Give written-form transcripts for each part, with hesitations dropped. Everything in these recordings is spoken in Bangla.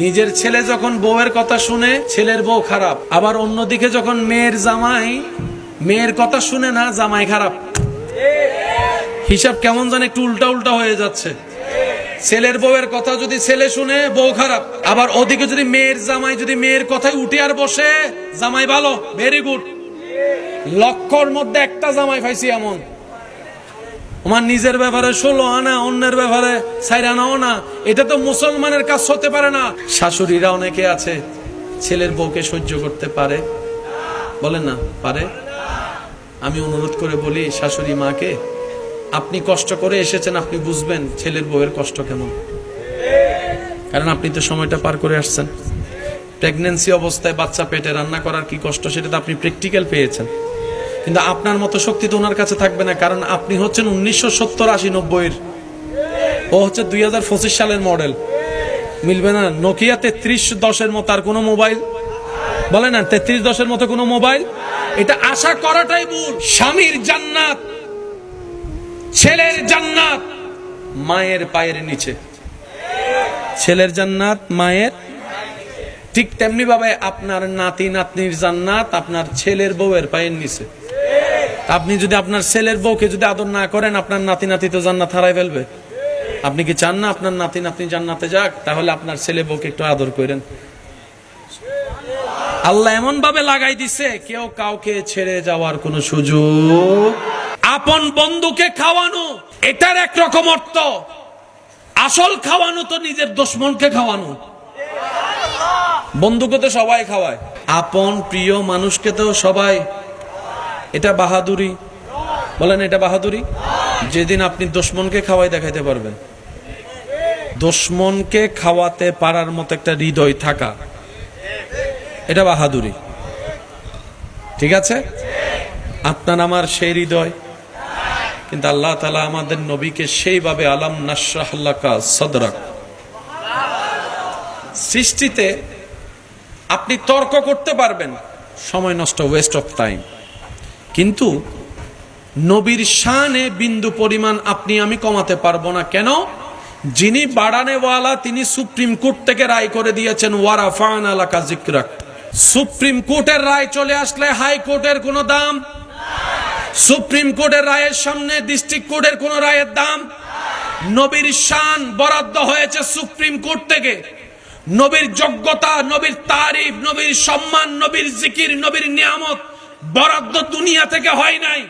নিজের ছেলে যখন বউয়ের কথা শুনে ছেলের বউ খারাপ, আবার অন্যদিকে যখন মেয়ের জামাই মেয়ের কথা শুনে না জামাই খারাপ। হিসাব কেমন জানে একটু উল্টা উল্টা হয়ে যাচ্ছে। ছেলের বউয়ের কথা যদি ছেলে শুনে বউ খারাপ, আবার ওদিকে যদি মেয়ের জামাই যদি মেয়ের কথায় উঠে আর বসে জামাই ভালো, ভেরি গুড। লক্ষর মধ্যে একটা জামাই পাইছি এমন। আমার নিজের ব্যাপারে 16 আনা, অন্যের ব্যাপারে 4 আনাও না। এটা তো মুসলমানের কাজ হতে পারে না। শাশুড়িরা অনেকে আছে ছেলের বউকে সহ্য করতে পারে, বলেন না পারে। আমি অনুরোধ করে বলি শাশুড়ি মাকে, আপনি কষ্ট করে এসেছেন, আপনি বুঝবেন ছেলের বউয়ের কষ্ট কেমন, কারণ আপনি তো সময়টা পার করে আসছেন। প্রেগন্যান্সি অবস্থায় বাচ্চা পেটে রান্না করার কি কষ্ট সেটা তো আপনি প্র্যাকটিক্যাল পেয়েছেন। কিন্তু আপনার মতো শক্তি তো ওনার কাছে থাকবে না, কারণ আপনি হচ্ছেন 1970, 80, 90-এর, ও হচ্ছে 2025 সালের মডেল। মিলবে না। নোকিয়া 3310-এর মতো আর কোনো মোবাইল, বলে না 3310-এর মতো কোনো মোবাইল। এটা আশা করাটাই ভুল। স্বামীর জান্নাত, ছেলের জান্নাত মায়ের পায়ের নিচে। ছেলের জান্নাত মায়ের, ঠিক তেমনি ভাবে আপনার নাতি নাতনির জান্নাত আপনার ছেলের বউয়ের পায়ের নিচে। আপনি যদি আপনার ছেলের বউকে যদি আদর না করেন, আপনার নাতি নাতি তো জান্নাত হারাই ফেলবে। আপনি কি চান না আপনার নাতি নাতনি জান্নাতে যাক? তাহলে আপনার ছেলে বউকে একটু আদর করেন। আল্লাহ এমন ভাবে লাগাই দিছে, কেউ কাউকে ছেড়ে যাওয়ার কোন সুযোগ। আপন বন্ধুকে খাওয়ানো, এটার একরকম অর্থ। আসল খাওয়ানো তো নিজের দুশমনকে খাওয়ানো। বন্ধুকে তো সবাই খাওয়ায়, আপন প্রিয় মানুষকে তো সবাই। এটা বাহাদুরি, বলেন এটা বাহাদুরি? যেদিন আপনি দুশমনকে খাওয়াই দেখাইতে পারবেন, দুশমনকে খাওয়াতে পারার মতো একটা হৃদয় থাকা, এটা বাহাদুরি। ঠিক আছে, আপনার আমার সেই হৃদয়, কিন্তু আল্লাহ তাআলা আমাদের নবীকে সেইভাবে আলাম নাশরাহ লাকা সাদরাক। সৃষ্টিতে আপনি তর্ক করতে পারবেন, সময় নষ্ট, ওয়েস্ট অফ টাইম, কিন্তু নবীর শানে বিন্দু পরিমাণ আপনি আমি কমাতে পারবো না। কেন? যিনি বাড়ানেওয়ালা তিনি সুপ্রিম কোর্ট থেকে রায় করে দিয়েছেন, ওয়ারাফা'না লাকা যিকরাক। সুপ্রিম কোর্টের রায় চলে আসলে হাইকোর্টের কোনো দাম, সুপ্রিম কোর্টের রায়ের সামনে ডিস্ট্রিক্ট কোর্টের কোনো রায়ের দাম। নবীর শান বরাদ্দ হয়েছে সুপ্রিম কোর্ট থেকে। নবীর যোগ্যতা, নবীর তারিফ, নবীর সম্মান, নবীর জিকির, নবীর নিয়ামত বরাদ্দ দুনিয়া থেকে হয় নাই,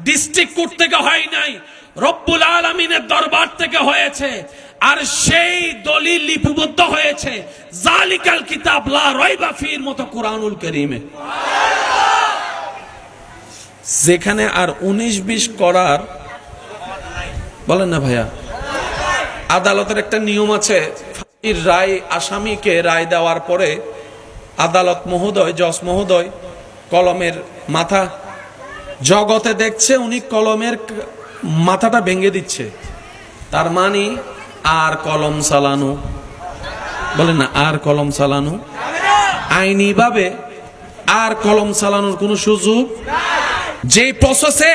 ডিস্ট্রিক্ট কোর্ট থেকে হয় নাই, রব্বুল আলামিনের দরবার থেকে হয়েছে। আর সেই দলিল লিপিবদ্ধ হয়েছে জালিকাল কিতাব লা রাইবা ফির মতো কুরআনুল কারীমে, যেখানে আর 19-20 করার, বলেন না ভাইয়া। আদালতের একটা নিয়ম আছে, রায় আসামিকে রায় দেওয়ার পরে আদালত মহোদয়, জজ মহোদয় কলমের মাথা জগতে দেখছে, উনি কলমের মাথাটা ভেঙে দিচ্ছে। তার মানে আর কলম চালানো, বলেন না আর কলম চালানো, আইনি ভাবে আর কলম চালানোর কোন সুযোগ। যে প্রসেসে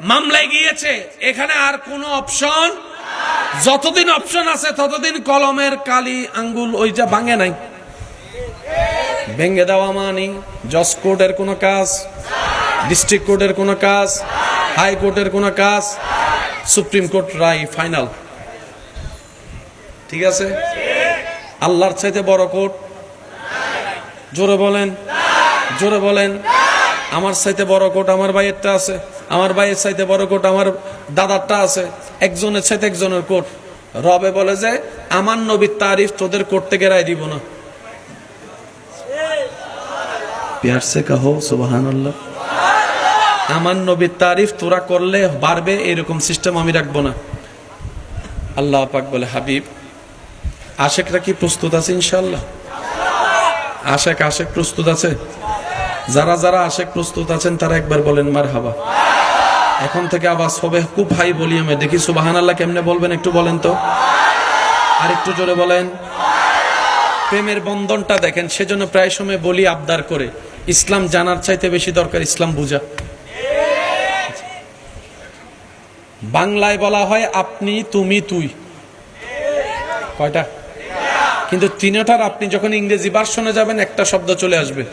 মামলায় গিয়েছে এখানে আর কোনো অপশন, যতদিন অপশন আছে ততদিন কলমের কালি আঙ্গুল ওইটা ভাঙে নাই। ভেঙে দেওয়া মানে জজ কোর্টের কোনো কাজ, ডিস্ট্রিক্ট কোর্টের কোনো কাজ, হাইকোর্টের কোনো কাজ, সুপ্রিম কোর্ট রায় ফাইনাল। ঠিক আছে, আল্লাহর চাইতে বড় কোর্ট? জোরে বলেন, জোরে বলেন। আমার চাইতে বড় কোর্ট আমার ভাইয়েরটা আছে, আমার ভাইয়ের চাইতে বড় কোর্ট আমার দাদারটা আছে, একজনের চাইতে একজনের কোর্ট। রবে বলে যে আমার নবীর তারিফ তোদের কোর্ট থেকে রায় দিব না। প্যার সে কহো সুবহানাল্লাহ। আমার নবীর তারিফ তোরা করলে বাড়বে এরকম সিস্টেম আমি রাখবো না। আল্লাহ পাক বলে, হাবিব আশেকরা কি প্রস্তুত আছে? ইনশাআল্লাহ আশেক আশেক প্রস্তুত আছে? যারা যারা আশেক প্রস্তুত আছেন তারা একবার বলেন মারহাবা। এখন থেকে আওয়াজ হবে খুব হাই ভলিউমে, দেখি সুবহানাল্লাহ কেমনে বলবেন একটু বলেন তো, আর একটু জোরে বলেন। প্রেমের বন্ধনটা দেখেন, সেজন্য প্রায় সময় বলি আবদার করে, ইসলাম জানার চাইতে বেশি দরকার ইসলাম বুঝা। বাংলায় বলা হয় আপনি, তুমি, তুই। কয়টা? কিন্তু তিনটার আপনি যখন ইংরেজি ভার্সনে যাবেন একটা শব্দ চলে আসবে।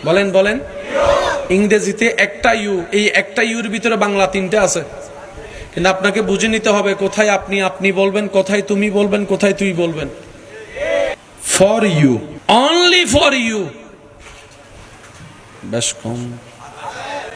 বলেন বলেন, ইংরেজিতে একটা ইউ, এই একটা ইউর ভিতরে বাংলা তিনটে আছে। কিন্তু আপনাকে বুঝে নিতে হবে কোথায় আপনি আপনি বলবেন, কোথায় তুমি বলবেন, কোথায় তুই বলবেন। For you, only for you, বেশ কম।